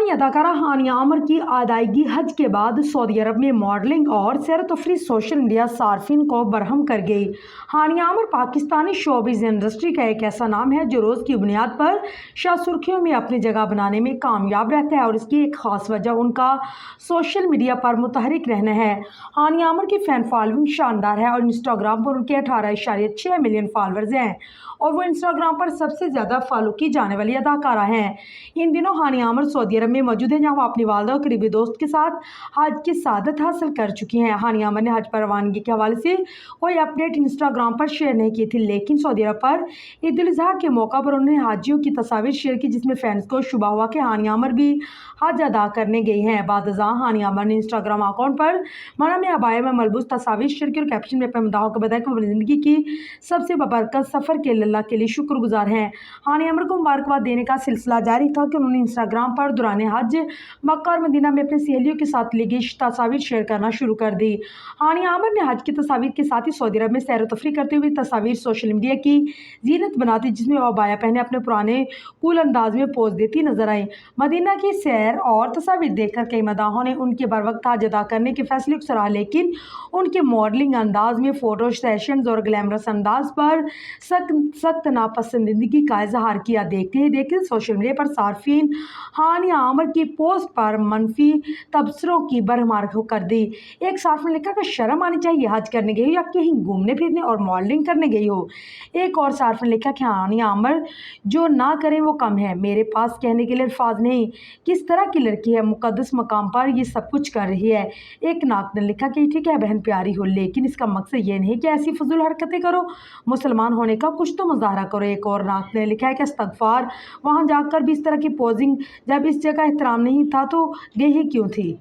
पाकिस्तानी अदाकारा हानिया आमर की अदायगी हज के बाद सऊदी अरब में मॉडलिंग और सैर तफरीह सोशल मीडिया सार्फिन को बरहम कर गई। हानिया आमर पाकिस्तानी शोबिज़ इंडस्ट्री का एक ऐसा नाम है जो रोज़ की बुनियाद पर शाह सुर्खियों में अपनी जगह बनाने में कामयाब रहता है और इसकी एक ख़ास वजह उनका सोशल मीडिया पर मुतहरिक रहना है। हानिया आमर की फ़ैन फॉलोइंग शानदार है और इंस्टाग्राम पर उनके 18.6 मिलियन फॉलोअर्स हैं और वो इंस्टाग्राम पर सबसे ज़्यादा फॉलो की जाने वाली अदाकारा हैं। इन दिनों हानिया आमर सऊदी अरब में मौजूद हैं, जहां वो अपनी वालदा और करीबी दोस्त के साथ हज की सआदत हासिल कर चुकी हैं। हानिया आमर ने हज पर रवानगी के हवाले से कोई अपडेट इंस्टाग्राम पर शेयर नहीं की थी, लेकिन सऊदी अरब पर ईद उल अज़हा के मौका पर उन्होंने हाजियों की तस्वीर शेयर की, जिसमें फैंस को शुबा हुआ कि हानिया आमर भी हज अदा करने गई हैं। बाद अज़ा हानिया आमर ने इंस्टाग्राम अकाउंट पर मना में अबाया में मलबूस तस्वीर शेयर की और कैप्शन में अपने मदाहों को बताया कि वो अपनी ज़िंदगी की सबसे बबरकत सफ़र के अल्लाह के लिए शुक्रगुजार हैं। हानिया आमर को मुबारकबाद देने का सिलसिला जारी था कि उन्होंने इंस्टाग्राम पर दौरान हज मक्का और मदीना में अपनी सहेलियों के साथ ली गई तस्वीर शेयर करना शुरू कर दी। हानिया आमर ने हज की तस्वीर के साथ ही सऊदी अरब में सैर तफरीह करते हुए तस्वीर सोशल मीडिया की जीनत बनाती, जिसमें वो अबाया पहने अपने पुराने कूल अंदाज में पोज देती नजर आई। मदीना की सैर और तस्वीर देखकर कई मदाहों ने उनके बर वक्त हज अदा करने के फैसले को सराहा, लेकिन उनके मॉडलिंग अंदाज में फ़ोटो सेशंस और ग्लैमरस अंदाज पर सख्त नापसंदीदगी का इजहार किया। देखते ही देखते सोशल मीडिया पर सार्फिन हानिया आमर की पोस्ट पर मनफी तबसरों की भरमार कर दी। एक सार्फिन ने लिखा कि शर्म आनी चाहिए, हज करने गई हो या कहीं घूमने फिरने और मॉडलिंग करने गई हो। एक और सार्फिन ने लिखा कि हानिया आमर जो ना करें वो कम है, मेरे पास कहने के लिए अल्फाज नहीं, किस तरह की लड़की है, मुकद्दस मकाम पर ये सब कुछ कर रही है। एक नाक ने लिखा कि ठीक है बहन प्यारी हो, लेकिन इसका मकसद ये नहीं कि ऐसी फजूल हरकतें करो, मुसलमान होने का कुछ तो मुजाहरा करो। एक और नाक ने लिखा है कि इस्तगफार, वहाँ जाकर भी इस तरह की पोजिंग, जब इस जगह एहतराम नहीं था तो गई ही क्यों थी।